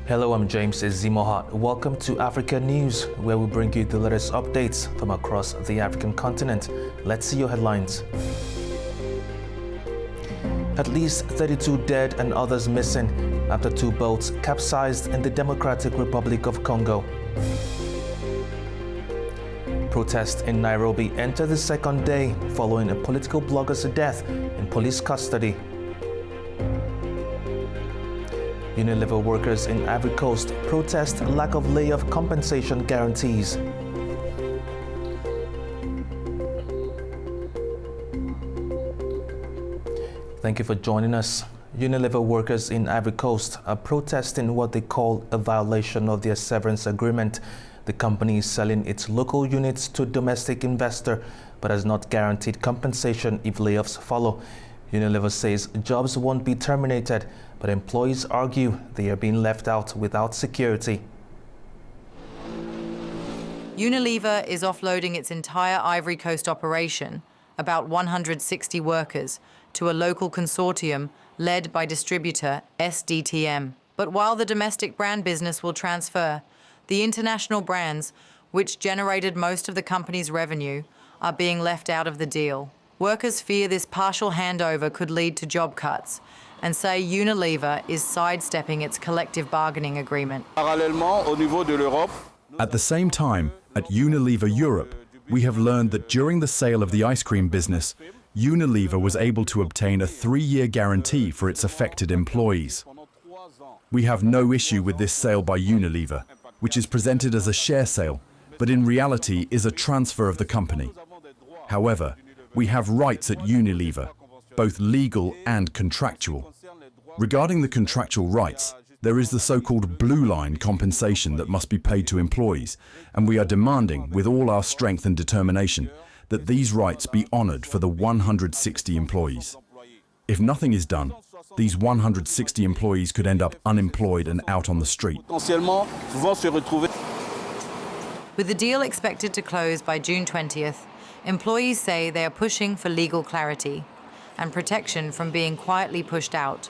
Hello, I'm James Zimoha. Welcome to Africa News, where we bring you the latest updates from across the African continent. Let's see your headlines. At least 32 dead and others missing after two boats capsized in the Democratic Republic of Congo. Protests in Nairobi enter the second day following a political blogger's death in police custody. Unilever workers in Ivory Coast protest lack of layoff compensation guarantees. Thank you for joining us. Unilever workers in Ivory Coast are protesting what they call a violation of their severance agreement. The company is selling its local units to a domestic investor, but has not guaranteed compensation if layoffs follow. Unilever says jobs won't be terminated, but employees argue they are being left out without security. Unilever is offloading its entire Ivory Coast operation, about 160 workers, to a local consortium led by distributor SDTM. But while the domestic brand business will transfer, the international brands, which generated most of the company's revenue, are being left out of the deal. Workers fear this partial handover could lead to job cuts and say Unilever is sidestepping its collective bargaining agreement. At the same time, at Unilever Europe, we have learned that during the sale of the ice cream business, Unilever was able to obtain a 3-year guarantee for its affected employees. We have no issue with this sale by Unilever, which is presented as a share sale, but in reality is a transfer of the company. However, we have rights at Unilever, both legal and contractual. Regarding the contractual rights, there is the so-called blue line compensation that must be paid to employees, and we are demanding, with all our strength and determination, that these rights be honored for the 160 employees. If nothing is done, these 160 employees could end up unemployed and out on the street. With the deal expected to close by June 20th, employees say they are pushing for legal clarity and protection from being quietly pushed out.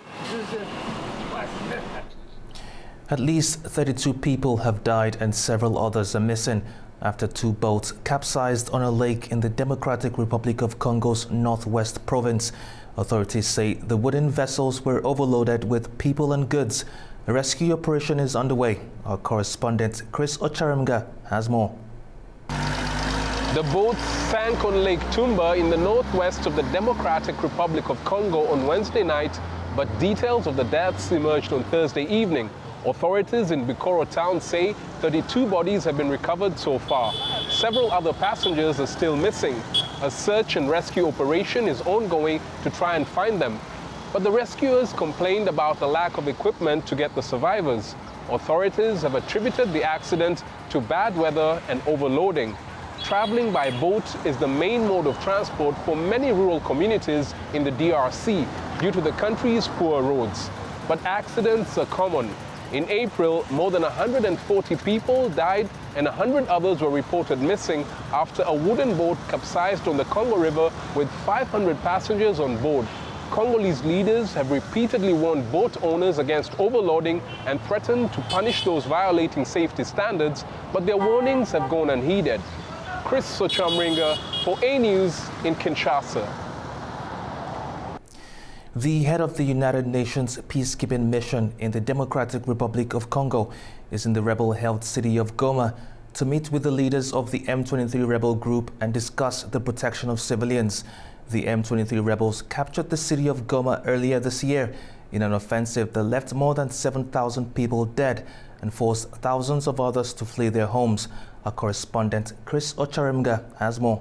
At least 32 people have died and several others are missing after two boats capsized on a lake in the Democratic Republic of Congo's northwest province. Authorities say the wooden vessels were overloaded with people and goods. A rescue operation is underway. Our correspondent Chris Ocharimga has more. The boat sank on Lake Tumba in the northwest of the Democratic Republic of Congo on Wednesday night, but details of the deaths emerged on Thursday evening. Authorities in Bikoro town say 32 bodies have been recovered so far. Several other passengers are still missing. A search and rescue operation is ongoing to try and find them. But the rescuers complained about the lack of equipment to get the survivors. Authorities have attributed the accident to bad weather and overloading. Traveling by boat is the main mode of transport for many rural communities in the DRC due to the country's poor roads. But accidents are common. In April, more than 140 people died and 100 others were reported missing after a wooden boat capsized on the Congo River with 500 passengers on board. Congolese leaders have repeatedly warned boat owners against overloading and threatened to punish those violating safety standards, but their warnings have gone unheeded. Chris Sochamringa for A News in Kinshasa. The head of the United Nations peacekeeping mission in the Democratic Republic of Congo is in the rebel-held city of Goma to meet with the leaders of the M23 rebel group and discuss the protection of civilians. The M23 rebels captured the city of Goma earlier this year in an offensive that left more than 7,000 people dead and forced thousands of others to flee their homes. Our correspondent Chris Ocharimga has more.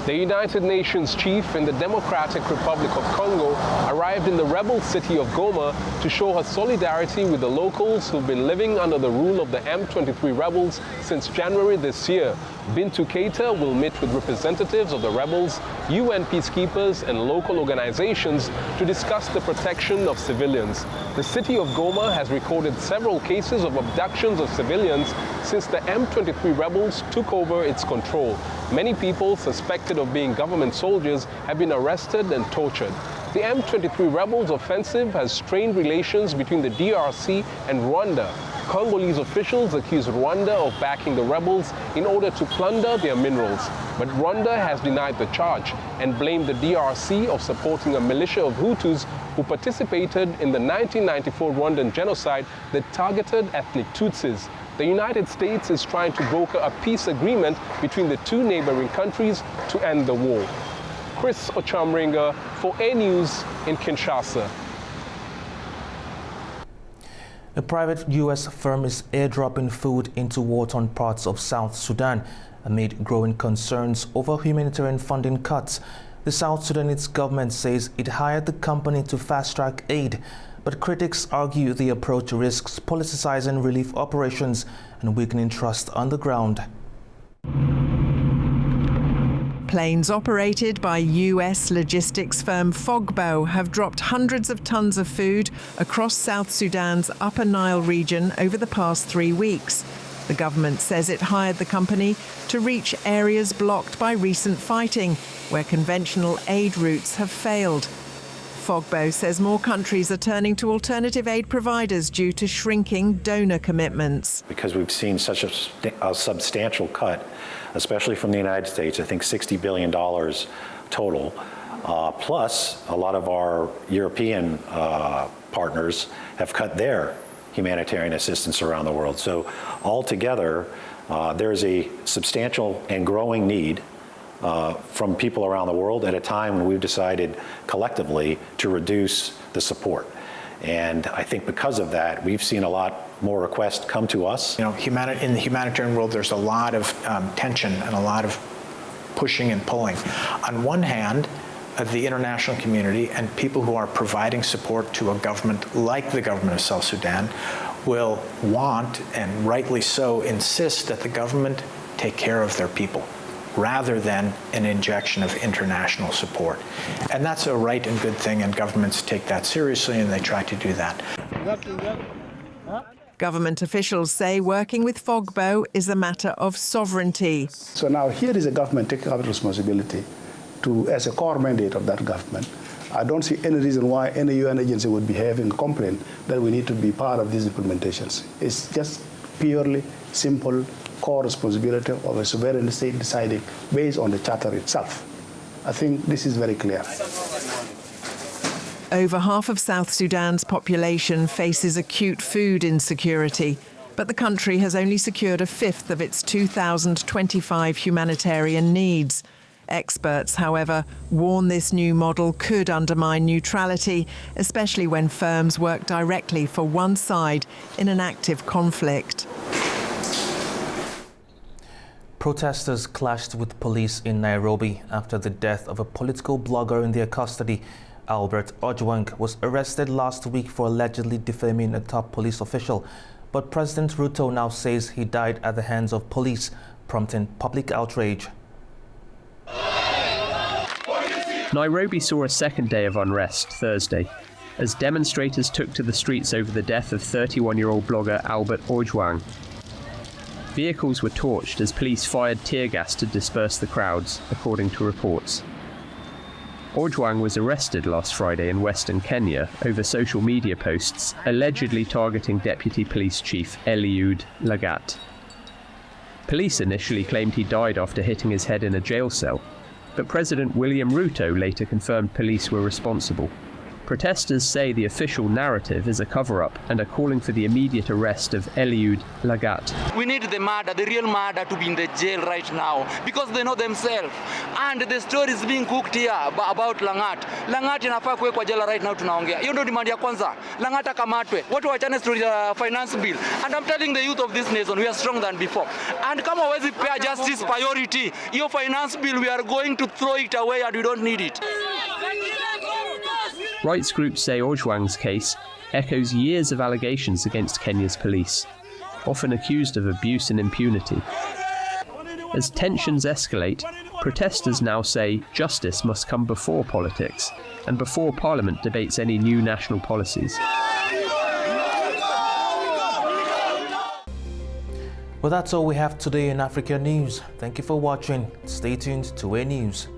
The United Nations chief in the Democratic Republic of Congo arrived in the rebel city of Goma to show her solidarity with the locals who've been living under the rule of the M23 rebels since January this year. Bintou Keita will meet with representatives of the rebels, UN peacekeepers and local organizations to discuss the protection of civilians. The city of Goma has recorded several cases of abductions of civilians since the M23 rebels took over its control. Many people suspected of being government soldiers have been arrested and tortured. The M23 rebels' offensive has strained relations between the DRC and Rwanda. Congolese officials accuse Rwanda of backing the rebels in order to plunder their minerals. But Rwanda has denied the charge and blamed the DRC of supporting a militia of Hutus who participated in the 1994 Rwandan genocide that targeted ethnic Tutsis. The United States is trying to broker a peace agreement between the two neighboring countries to end the war. Chris Ochamringa for A News in Kinshasa. A private U.S. firm is airdropping food into war-torn parts of South Sudan amid growing concerns over humanitarian funding cuts. The South Sudanese government says it hired the company to fast-track aid, but critics argue the approach risks politicizing relief operations and weakening trust on the ground. Planes operated by U.S. logistics firm Fogbow have dropped hundreds of tons of food across South Sudan's Upper Nile region over the past 3 weeks. The government says it hired the company to reach areas blocked by recent fighting, where conventional aid routes have failed. Fogbow says more countries are turning to alternative aid providers due to shrinking donor commitments. Because we've seen such a substantial cut, especially from the United States, I think $60 billion total, plus a lot of our European partners have cut their humanitarian assistance around the world. So altogether, there is a substantial and growing need from people around the world at a time when we've decided collectively to reduce the support. And I think because of that, we've seen a lot more requests come to us. You know, in the humanitarian world, there's a lot of tension and a lot of pushing and pulling. On one hand, the international community and people who are providing support to a government like the government of South Sudan will want, and rightly so, insist that the government take care of their people, rather than an injection of international support. And that's a right and good thing, and governments take that seriously, and they try to do that. Government officials say working with Fogbow is a matter of sovereignty. So now here is a government taking up responsibility as a core mandate of that government. I don't see any reason why any UN agency would be having a complaint that we need to be part of these implementations. It's just purely simple core responsibility of a sovereign state deciding based on the charter itself. I think this is very clear. Over half of South Sudan's population faces acute food insecurity, but the country has only secured a fifth of its 2025 humanitarian needs. Experts, however, warn this new model could undermine neutrality, especially when firms work directly for one side in an active conflict. Protesters clashed with police in Nairobi after the death of a political blogger in their custody. Albert Ojwang was arrested last week for allegedly defaming a top police official, but President Ruto now says he died at the hands of police, prompting public outrage. Nairobi saw a second day of unrest Thursday, as demonstrators took to the streets over the death of 31-year-old blogger Albert Ojwang. Vehicles were torched as police fired tear gas to disperse the crowds, according to reports. Ojwang was arrested last Friday in Western Kenya over social media posts allegedly targeting Deputy Police Chief Eliud Lagat. Police initially claimed he died after hitting his head in a jail cell, but President William Ruto later confirmed police were responsible. Protesters say the official narrative is a cover-up and are calling for the immediate arrest of Eliud Lagat. We need the murder, the real murder, to be in the jail right now because they know themselves. And the story is being cooked here about Langat. Langat inafaa kuwekwa jela right now tunaongea. Hiyo ndio demand ya kwanza. Langat akamatwe. Watu waachane story ya finance bill. And I'm telling the youth of this nation, we are stronger than before. And kama hawezi pay justice priority, your finance bill, we are going to throw it away and we don't need it. Rights groups say Ojwang's case echoes years of allegations against Kenya's police, often accused of abuse and impunity. As tensions escalate, protesters now say justice must come before politics and before Parliament debates any new national policies. Well, that's all we have today in Africa News. Thank you for watching. Stay tuned to A News.